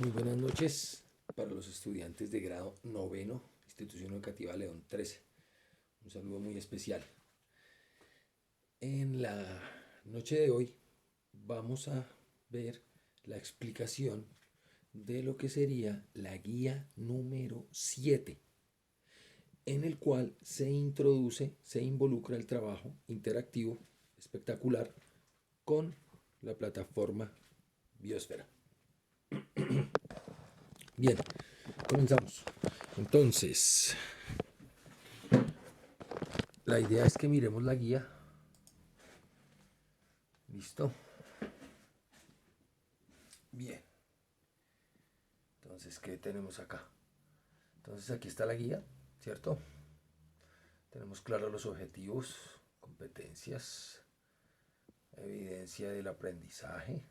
Muy buenas noches para los estudiantes de grado noveno, Institución Educativa León 13. Un saludo muy especial. En la noche de hoy vamos a ver la explicación de lo que sería la guía número 7, en el cual se involucra el trabajo interactivo espectacular con la plataforma Biosfera. Bien, comenzamos. Entonces, la idea es que miremos la guía. ¿Listo? Bien. Entonces, ¿qué tenemos acá? Entonces, aquí está la guía, ¿cierto? Tenemos claros los objetivos, competencias, evidencia del aprendizaje.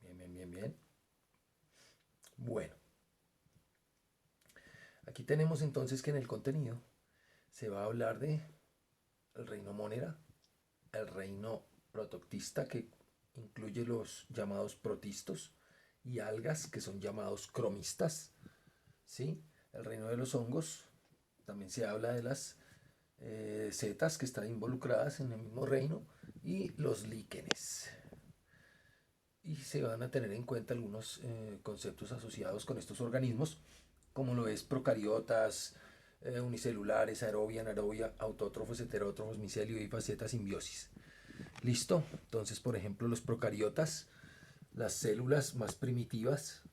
Bien, bien, bien, bien. Bueno, aquí tenemos entonces que en el contenido se va a hablar de el reino monera, el reino protoctista, que incluye los llamados protistos, y algas, que son llamados cromistas, ¿sí? El reino de los hongos, también se habla de las setas que están involucradas en el mismo reino, y los líquenes. Y se van a tener en cuenta algunos conceptos asociados con estos organismos, como lo es procariotas, unicelulares, aerobia, anaerobia, autótrofos, heterótrofos, micelio y faceta simbiosis. ¿Listo? Entonces, por ejemplo, los procariotas, las células más primitivas,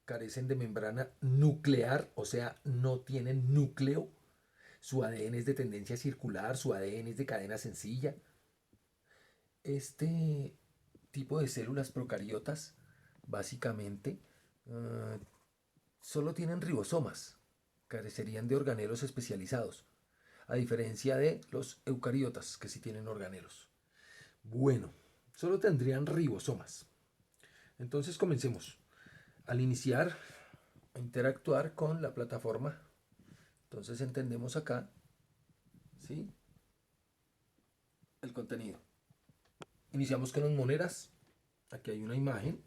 carecen de membrana nuclear, o sea, no tienen núcleo. Su ADN es de tendencia circular, su ADN es de cadena sencilla. Este tipo de células procariotas, básicamente, uh, solo tienen ribosomas, carecerían de organelos especializados, a diferencia de los eucariotas, que sí tienen organelos. Bueno, solo tendrían ribosomas. Entonces comencemos. Al iniciar a interactuar con la plataforma, entonces entendemos acá, ¿sí?, el contenido. Iniciamos con las moneras. Aquí hay una imagen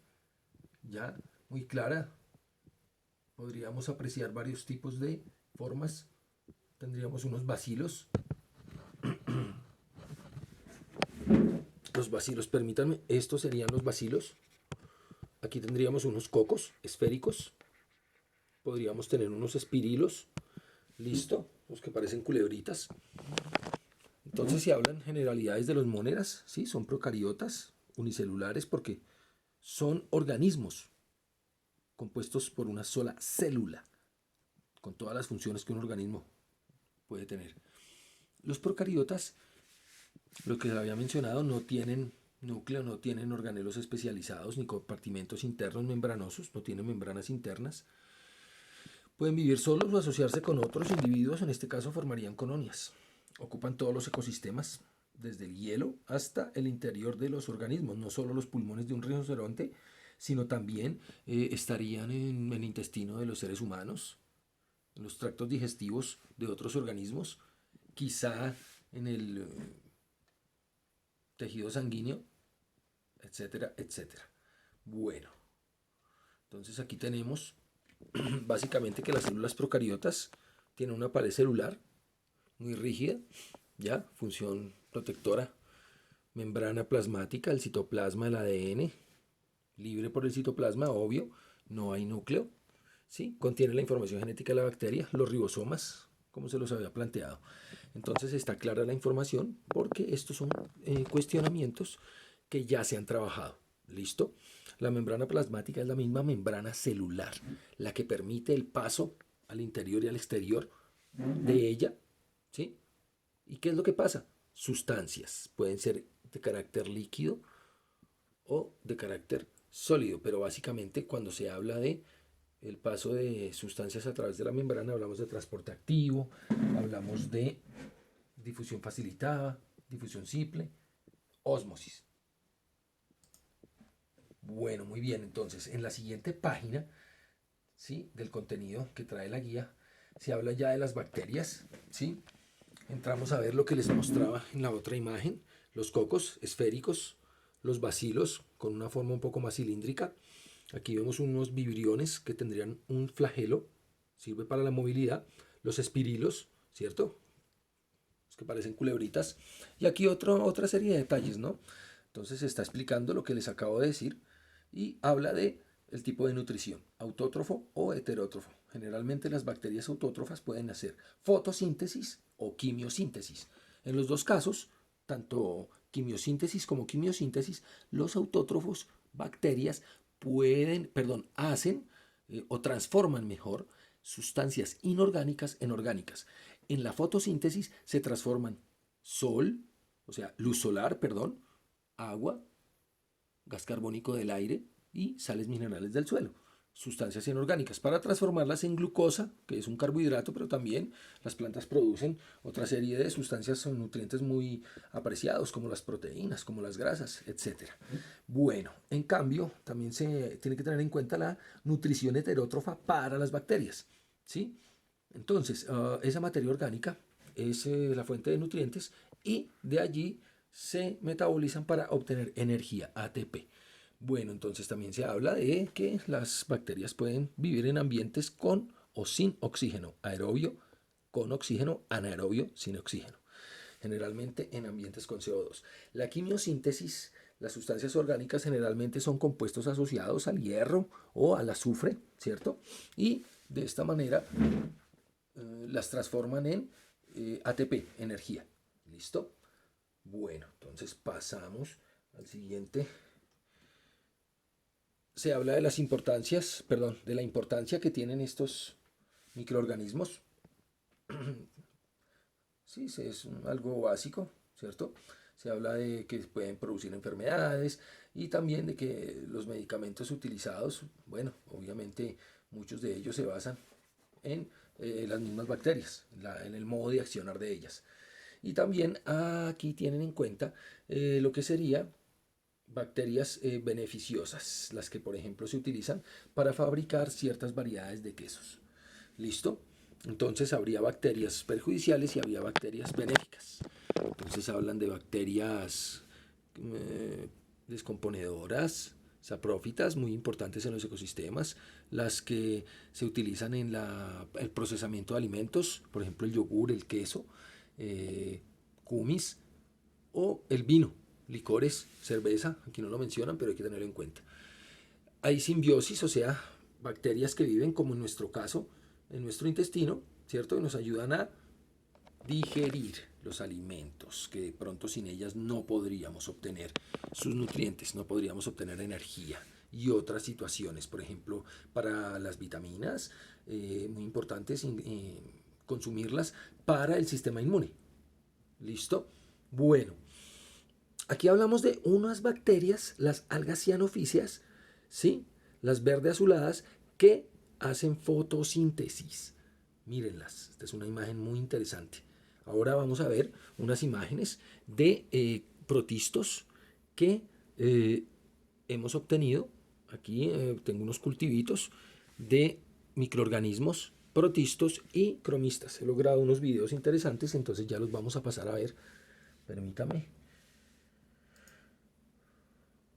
ya muy clara. Podríamos apreciar varios tipos de formas. Tendríamos unos bacilos. Los bacilos, permítanme, estos serían los bacilos. Aquí tendríamos unos cocos esféricos. Podríamos tener unos espirilos. Listo, los que parecen culebritas. Entonces se hablan generalidades de los moneras. Sí, son procariotas, unicelulares, porque son organismos compuestos por una sola célula, con todas las funciones que un organismo puede tener. Los procariotas, lo que había mencionado, no tienen núcleo, no tienen organelos especializados ni compartimentos internos membranosos, no tienen membranas internas. Pueden vivir solos o asociarse con otros individuos, en este caso formarían colonias. Ocupan todos los ecosistemas, desde el hielo hasta el interior de los organismos, no solo los pulmones de un rinoceronte, sino también estarían en el intestino de los seres humanos, en los tractos digestivos de otros organismos, quizá en el tejido sanguíneo, etcétera, etcétera. Bueno, entonces aquí tenemos básicamente que las células procariotas tienen una pared celular muy rígida, ya, función protectora, membrana plasmática, el citoplasma, el ADN, libre por el citoplasma, obvio, no hay núcleo, ¿sí? Contiene la información genética de la bacteria, los ribosomas, como se los había planteado. Entonces está clara la información porque estos son cuestionamientos que ya se han trabajado. ¿Listo? La membrana plasmática es la misma membrana celular, la que permite el paso al interior y al exterior de ella, ¿sí? ¿Y qué es lo que pasa? Sustancias, pueden ser de carácter líquido o de carácter sólido, pero básicamente cuando se habla de el paso de sustancias a través de la membrana hablamos de transporte activo, hablamos de difusión facilitada, difusión simple, ósmosis. Bueno, muy bien, entonces en la siguiente página, ¿sí?, del contenido que trae la guía, se habla ya de las bacterias, ¿sí? Entramos a ver lo que les mostraba en la otra imagen, los cocos esféricos, los bacilos con una forma un poco más cilíndrica, Aquí vemos unos vibriones que tendrían un flagelo, sirve para la movilidad. Los espirilos, ¿cierto? Los que parecen culebritas. Y aquí otra serie de detalles, ¿no? Entonces está explicando lo que les acabo de decir y habla de el tipo de nutrición, autótrofo o heterótrofo. Generalmente las bacterias autótrofas pueden hacer fotosíntesis o quimiosíntesis. En los dos casos, tanto quimiosíntesis como quimiosíntesis, los autótrofos, bacterias, hacen o transforman mejor sustancias inorgánicas en orgánicas. En la fotosíntesis se transforman sol, o sea, luz solar, perdón, agua, gas carbónico del aire y sales minerales del suelo, sustancias inorgánicas, para transformarlas en glucosa, que es un carbohidrato, pero también las plantas producen otra serie de sustancias o nutrientes muy apreciados, como las proteínas, como las grasas, etc. Bueno, en cambio, también se tiene que tener en cuenta la nutrición heterótrofa para las bacterias, ¿sí? Entonces, esa materia orgánica es la fuente de nutrientes y de allí se metabolizan para obtener energía, ATP. Bueno, entonces también se habla de que las bacterias pueden vivir en ambientes con o sin oxígeno, aerobio con oxígeno, anaerobio sin oxígeno, generalmente en ambientes con CO2. La quimiosíntesis, las sustancias orgánicas generalmente son compuestos asociados al hierro o al azufre, ¿cierto? Y de esta manera las transforman en ATP, energía. ¿Listo? Bueno, entonces pasamos al siguiente. Se habla de las importancias, perdón, de la importancia que tienen estos microorganismos. Sí, es algo básico, ¿cierto? Se habla de que pueden producir enfermedades y también de que los medicamentos utilizados, bueno, obviamente muchos de ellos se basan en las mismas bacterias, en el modo de accionar de ellas. Y también aquí tienen en cuenta lo que sería bacterias beneficiosas, las que por ejemplo se utilizan para fabricar ciertas variedades de quesos. ¿Listo? Entonces habría bacterias perjudiciales y habría bacterias benéficas. Entonces hablan de bacterias descomponedoras, saprófitas, muy importantes en los ecosistemas, las que se utilizan en el procesamiento de alimentos, por ejemplo el yogur, el queso, kumis o el vino, licores, cerveza, aquí no lo mencionan, pero hay que tenerlo en cuenta. Hay simbiosis, o sea, bacterias que viven, como en nuestro caso, en nuestro intestino, ¿cierto? Y nos ayudan a digerir los alimentos, que de pronto sin ellas no podríamos obtener sus nutrientes, no podríamos obtener energía y otras situaciones, por ejemplo, para las vitaminas, muy importantes consumirlas para el sistema inmune. ¿Listo? Bueno, aquí hablamos de unas bacterias, las algas cianofíceas, ¿sí? Las verde azuladas, que hacen fotosíntesis. Mírenlas, esta es una imagen muy interesante. Ahora vamos a ver unas imágenes de protistos que hemos obtenido. Aquí tengo unos cultivitos de microorganismos protistos y cromistas. He logrado unos videos interesantes, entonces ya los vamos a pasar a ver. Permítame.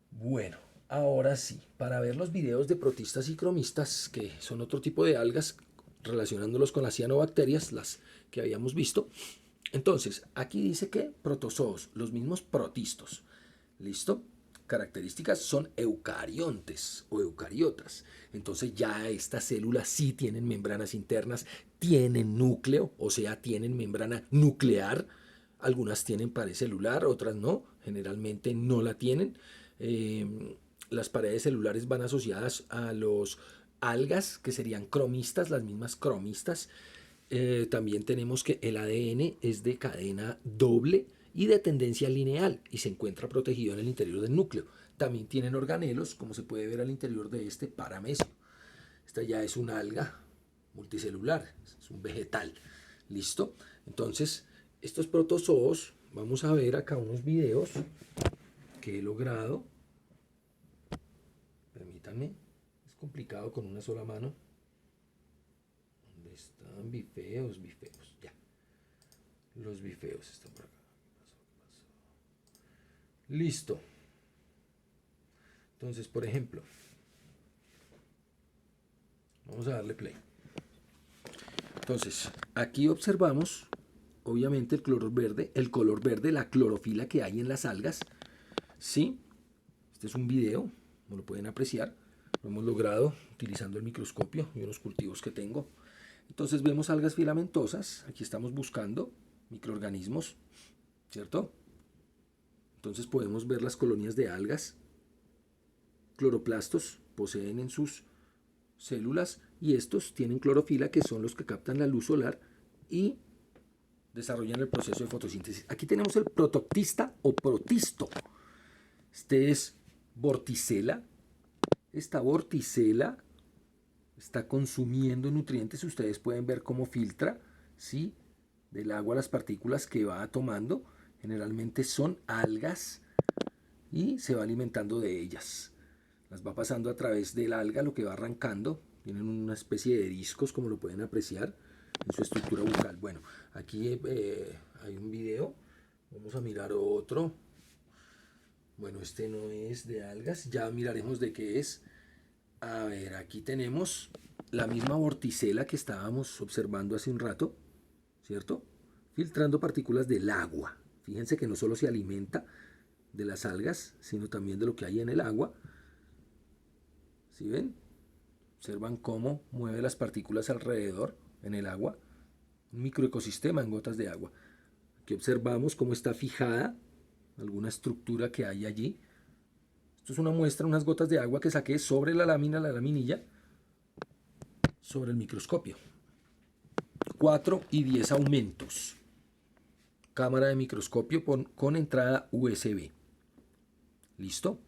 Bueno, ahora sí, para ver los videos de protistas y cromistas, que son otro tipo de algas, relacionándolos con las cianobacterias, las que habíamos visto. Entonces, aquí dice que protozoos, los mismos protistos. ¿Listo? Características son eucariontes o eucariotas. Entonces ya estas células sí tienen membranas internas, tienen núcleo, o sea, tienen membrana nuclear. Algunas tienen pared celular, otras no, generalmente no la tienen. Las paredes celulares van asociadas a los algas, que serían cromistas, las mismas cromistas. También tenemos que el ADN es de cadena doble y de tendencia lineal y se encuentra protegido en el interior del núcleo. También tienen organelos, como se puede ver al interior de este paramecio. Esta ya es una alga multicelular, es un vegetal. ¿Listo? Entonces, estos protozoos, vamos a ver acá unos videos que he logrado. Permítanme, es complicado con una sola mano. ¿Dónde están? Bifeos, bifeos, ya. Los bifeos están por acá. Listo. Entonces, por ejemplo, Vamos a darle play. Entonces, aquí observamos, obviamente, el color verde, la clorofila que hay en las algas. ¿Sí? Este es un video, como lo pueden apreciar. Lo hemos logrado utilizando el microscopio y unos cultivos que tengo. Entonces vemos algas filamentosas. Aquí estamos buscando microorganismos, ¿cierto? Entonces podemos ver las colonias de algas. Cloroplastos poseen en sus células y estos tienen clorofila, que son los que captan la luz solar y desarrollan el proceso de fotosíntesis. Aquí tenemos el protoctista o protisto. Este es vorticela. Esta vorticela está consumiendo nutrientes. Ustedes pueden ver cómo filtra, ¿sí?, del agua las partículas que va tomando. Generalmente son algas y se va alimentando de ellas. Las va pasando a través del alga, lo que va arrancando. Tienen una especie de discos, como lo pueden apreciar en su estructura bucal. Bueno, aquí hay un video. Vamos a mirar otro. Bueno, este no es de algas. Ya miraremos de qué es. A ver, aquí tenemos la misma vorticela que estábamos observando hace un rato, ¿cierto? Filtrando partículas del agua. Fíjense que no solo se alimenta de las algas, sino también de lo que hay en el agua. ¿Sí ven? Observan cómo mueve las partículas alrededor en el agua. Un microecosistema en gotas de agua. Aquí observamos cómo está fijada alguna estructura que hay allí. Esto es una muestra, unas gotas de agua que saqué sobre la lámina, la laminilla, sobre el microscopio. 4 y 10 aumentos. Cámara de microscopio con entrada USB. ¿Listo?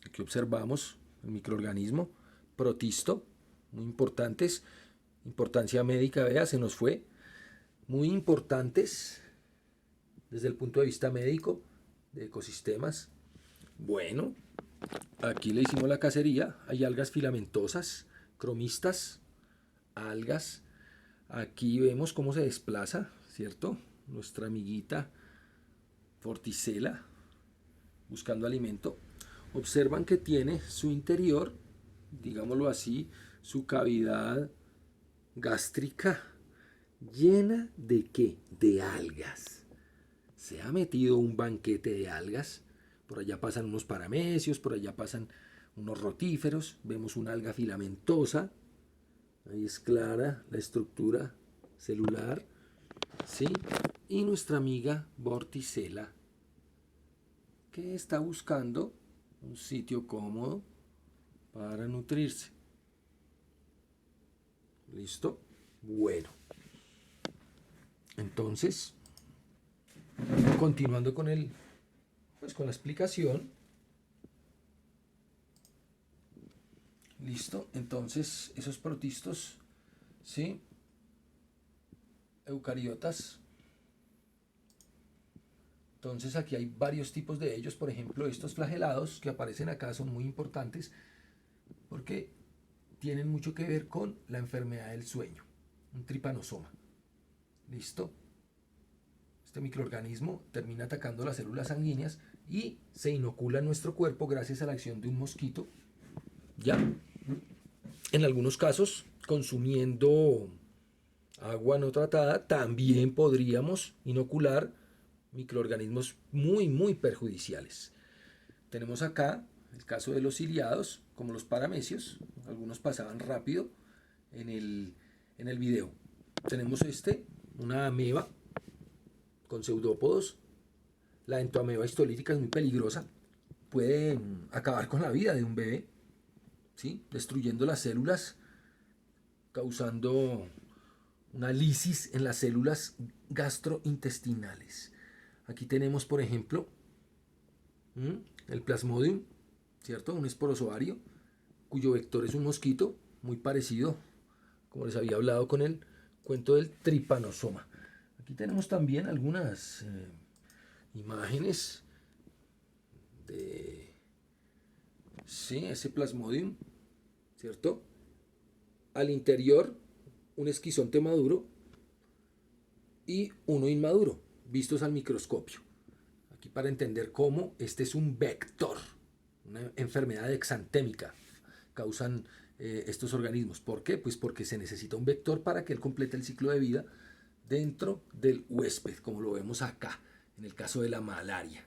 Aquí observamos el microorganismo protisto, muy importantes, importancia médica, vea, se nos fue, muy importantes desde el punto de vista médico, de ecosistemas. Bueno, aquí le hicimos la cacería. Hay algas filamentosas, cromistas, algas. Aquí vemos cómo se desplaza, ¿cierto?, nuestra amiguita vorticela buscando alimento. Observan que tiene su interior, digámoslo así, su cavidad gástrica llena de ¿qué? De algas. Se ha metido un banquete de algas. Por allá pasan unos paramecios, por allá pasan unos rotíferos. Vemos una alga filamentosa. Ahí es clara la estructura celular, ¿sí? Y nuestra amiga vorticela, que está buscando un sitio cómodo para nutrirse. ¿Listo? Bueno. Entonces, continuando con con la explicación. Listo. Entonces, esos protistos, ¿sí?, eucariotas. Entonces aquí hay varios tipos de ellos. Por ejemplo, estos flagelados que aparecen acá son muy importantes porque tienen mucho que ver con la enfermedad del sueño, un tripanosoma. ¿Listo? Este microorganismo termina atacando las células sanguíneas y se inocula en nuestro cuerpo gracias a la acción de un mosquito. Ya, en algunos casos, consumiendo agua no tratada, también podríamos inocular microorganismos muy perjudiciales. Tenemos acá el caso de los ciliados, como los paramecios. Algunos pasaban rápido en el video. Tenemos una ameba con pseudópodos. La entoameba histolítica es muy peligrosa. Puede acabar con la vida de un bebé, ¿sí?, destruyendo las células, causando una lisis en las células gastrointestinales. Aquí tenemos, por ejemplo, el Plasmodium, ¿cierto? Un esporozoario cuyo vector es un mosquito, muy parecido, como les había hablado con el cuento del tripanosoma. Aquí tenemos también algunas imágenes de ese Plasmodium, ¿cierto? Al interior, un esquizonte maduro y uno inmaduro, vistos al microscopio. Aquí para entender cómo este es un vector, una enfermedad exantémica. Causan estos organismos. ¿Por qué? Pues porque se necesita un vector para que él complete el ciclo de vida dentro del huésped, como lo vemos acá, en el caso de la malaria.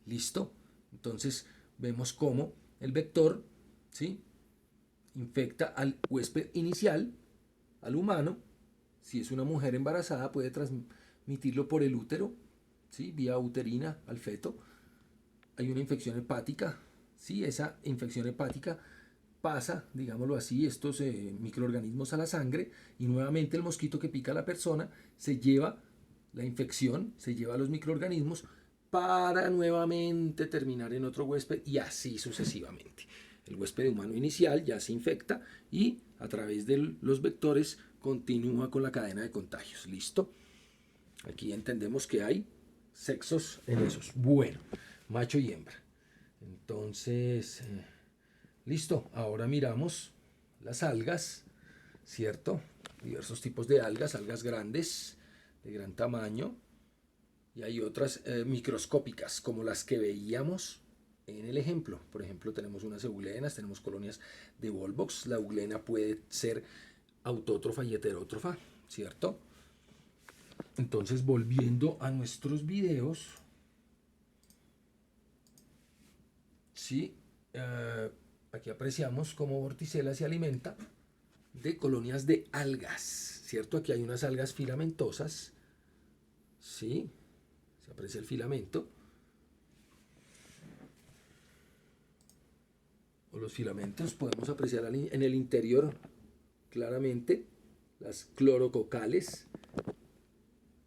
¿Listo? Entonces vemos cómo el vector, ¿sí?, infecta al huésped inicial, al humano. Si es una mujer embarazada, puede transmitirlo por el útero, ¿sí?, vía uterina al feto. Hay una infección hepática, ¿sí? Esa infección hepática pasa, digámoslo así, estos microorganismos a la sangre, y nuevamente el mosquito que pica a la persona se lleva la infección, se lleva los microorganismos para nuevamente terminar en otro huésped, y así sucesivamente. El huésped humano inicial ya se infecta y a través de los vectores continúa con la cadena de contagios. ¿Listo? Aquí entendemos que hay sexos en esos. Bueno, macho y hembra. Entonces, listo. Ahora miramos las algas, ¿cierto? Diversos tipos de algas, algas grandes, de gran tamaño. Y hay otras microscópicas, como las que veíamos en el ejemplo. Por ejemplo, tenemos unas eulenas, tenemos colonias de Volvox. La eulena puede ser autótrofa y heterótrofa, ¿cierto? Entonces, volviendo a nuestros videos, ¿sí? Aquí apreciamos cómo Vorticella se alimenta de colonias de algas, ¿cierto? Aquí hay unas algas filamentosas, ¿sí? Se aprecia el filamento. O los filamentos, podemos apreciar en el interior claramente las clorococales,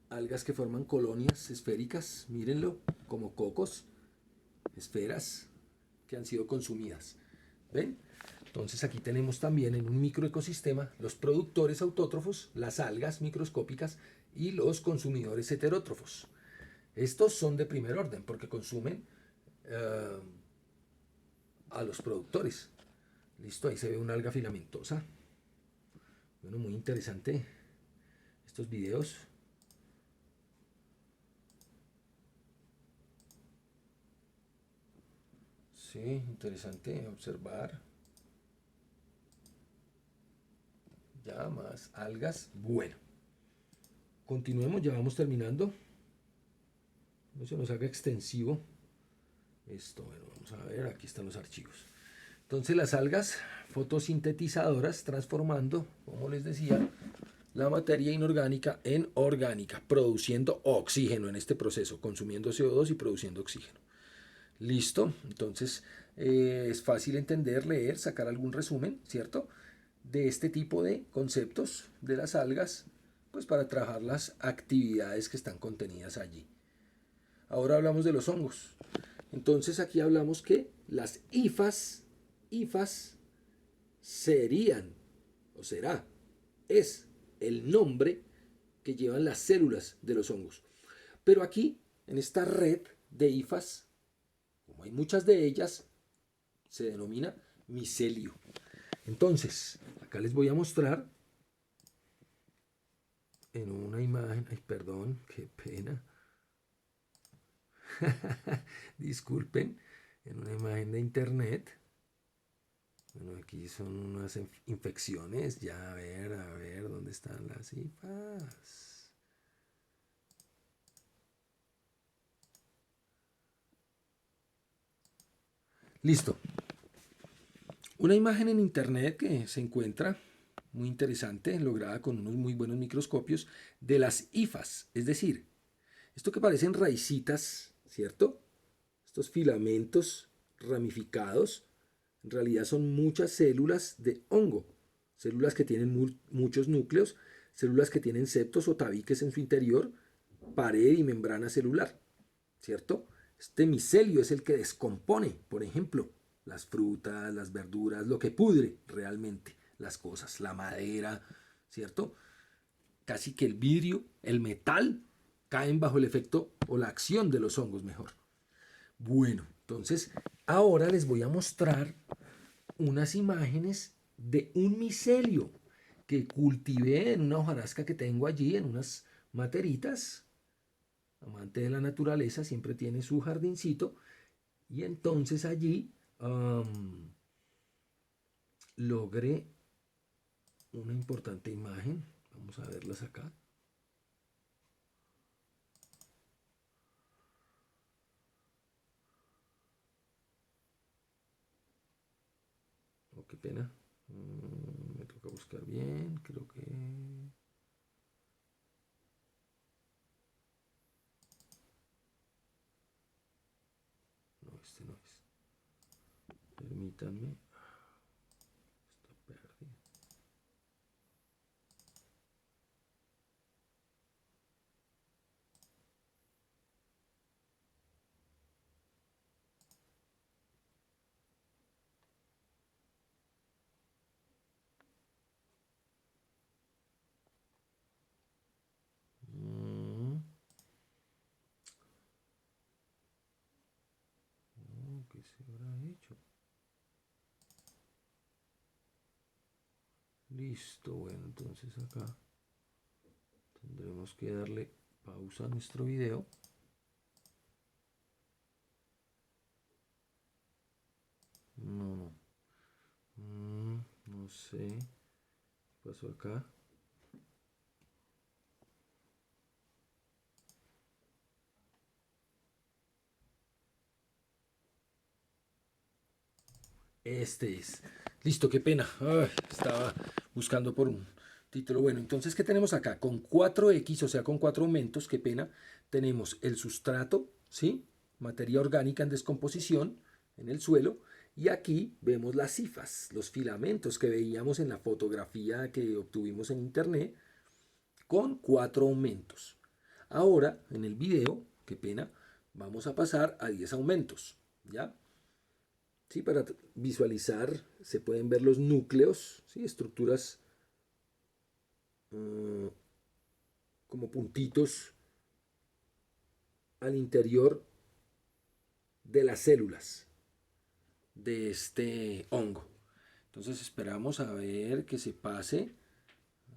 algas que forman colonias esféricas, mírenlo, como cocos, esferas que han sido consumidas. ¿Ven? Entonces aquí tenemos también en un microecosistema los productores autótrofos, las algas microscópicas y los consumidores heterótrofos. Estos son de primer orden porque consumen a los productores. Listo, ahí se ve una alga filamentosa. Bueno, muy interesante estos videos. Sí, interesante observar. Ya más algas. Bueno, continuemos, ya vamos terminando. No se nos haga extensivo esto. Bueno, vamos a ver, aquí están los archivos. Entonces las algas fotosintetizadoras transformando, como les decía, la materia inorgánica en orgánica, produciendo oxígeno en este proceso, consumiendo CO2 y produciendo oxígeno. Listo, entonces es fácil entender, leer, sacar algún resumen, ¿cierto?, de este tipo de conceptos de las algas, pues para trabajar las actividades que están contenidas allí. Ahora hablamos de los hongos. Entonces aquí hablamos que las hifas serían, o será, es el nombre que llevan las células de los hongos. Pero aquí, en esta red de hifas, como hay muchas de ellas, se denomina micelio. Entonces, acá les voy a mostrar en una imagen, ay, perdón, qué pena, disculpen, en una imagen de internet. Bueno, aquí son unas infecciones, ya a ver, ¿dónde están las hifas? Listo. Una imagen en internet que se encuentra muy interesante, lograda con unos muy buenos microscopios, de las hifas. Es decir, esto que parecen raicitas, ¿cierto? Estos filamentos ramificados, en realidad son muchas células de hongo. Células que tienen muchos núcleos, células que tienen septos o tabiques en su interior, pared y membrana celular, ¿cierto? Este micelio es el que descompone, por ejemplo, las frutas, las verduras, lo que pudre realmente las cosas, la madera, ¿cierto? Casi que el vidrio, el metal, caen bajo el efecto o la acción de los hongos mejor. Bueno, entonces ahora les voy a mostrar unas imágenes de un micelio que cultivé en una hojarasca que tengo allí, en unas materitas. Amante de la naturaleza, siempre tiene su jardincito. Y entonces allí logré una importante imagen. Vamos a verlas acá. Oh, qué pena. Me toca buscar bien. Creo que... No, este no es. Permítanme. Está perdido. ¿Qué se habrá hecho? Listo, bueno, entonces acá tendremos que darle pausa a nuestro video. No, no sé qué pasó acá. Este es. Listo, qué pena. Ay, estaba buscando por un título. Bueno, entonces, ¿qué tenemos acá? Con 4X, o sea, con 4 aumentos, qué pena, tenemos el sustrato, ¿sí? Materia orgánica en descomposición en el suelo. Y aquí vemos las cifas, los filamentos que veíamos en la fotografía que obtuvimos en internet, con 4 aumentos. Ahora, en el video, qué pena, vamos a pasar a 10 aumentos, ¿ya? Sí, para visualizar se pueden ver los núcleos, ¿sí? Estructuras como puntitos al interior de las células de este hongo. Entonces esperamos a ver que se pase.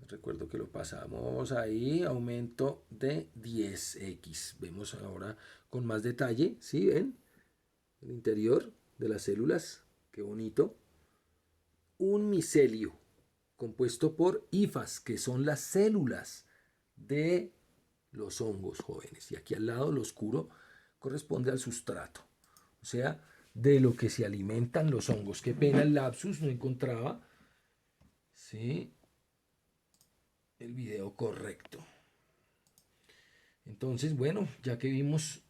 Recuerdo que lo pasamos ahí, aumento de 10x. Vemos ahora con más detalle, ¿sí? ¿Ven? El interior de las células, qué bonito. Un micelio compuesto por hifas, que son las células de los hongos jóvenes. Y aquí al lado lo oscuro corresponde al sustrato, o sea, de lo que se alimentan los hongos. Qué pena el lapsus, no encontraba, ¿sí?, el video correcto. Entonces, bueno, ya que vimos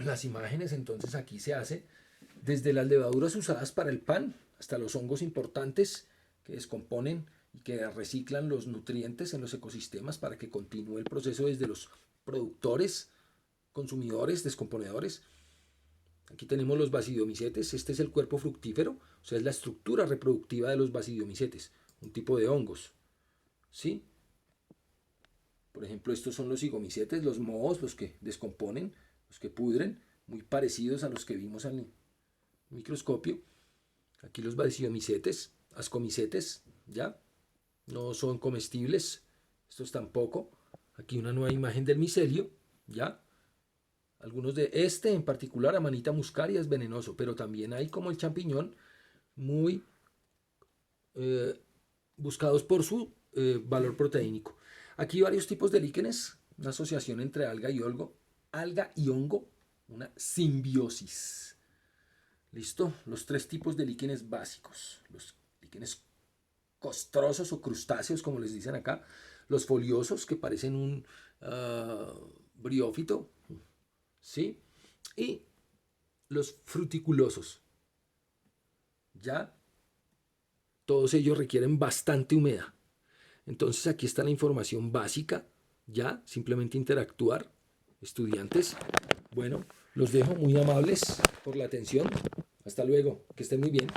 las imágenes, entonces aquí se hace desde las levaduras usadas para el pan hasta los hongos importantes que descomponen y que reciclan los nutrientes en los ecosistemas para que continúe el proceso desde los productores, consumidores, descomponedores. Aquí tenemos los basidiomycetes. Este es el cuerpo fructífero, o sea, es la estructura reproductiva de los basidiomycetes, un tipo de hongos, ¿sí? Por ejemplo, estos son los zigomycetes, los mohos, los que descomponen, los que pudren, muy parecidos a los que vimos al microscopio. Aquí los basidiomycetes, ascomycetes, ¿ya? No son comestibles, estos tampoco. Aquí una nueva imagen del micelio, ¿ya? Algunos de este en particular, Amanita muscaria, es venenoso, pero también hay, como el champiñón, muy buscados por su valor proteínico. Aquí varios tipos de líquenes, una asociación entre alga y hongo, una simbiosis. ¿Listo? Los 3 tipos de líquenes básicos. Los líquenes costrosos o crustáceos, como les dicen acá. Los foliosos, que parecen un briófito, ¿sí? Y los fruticulosos. ¿Ya? Todos ellos requieren bastante humedad. Entonces aquí está la información básica. Ya, simplemente interactuar. Estudiantes, bueno, los dejo muy amables por la atención. Hasta luego, que estén muy bien.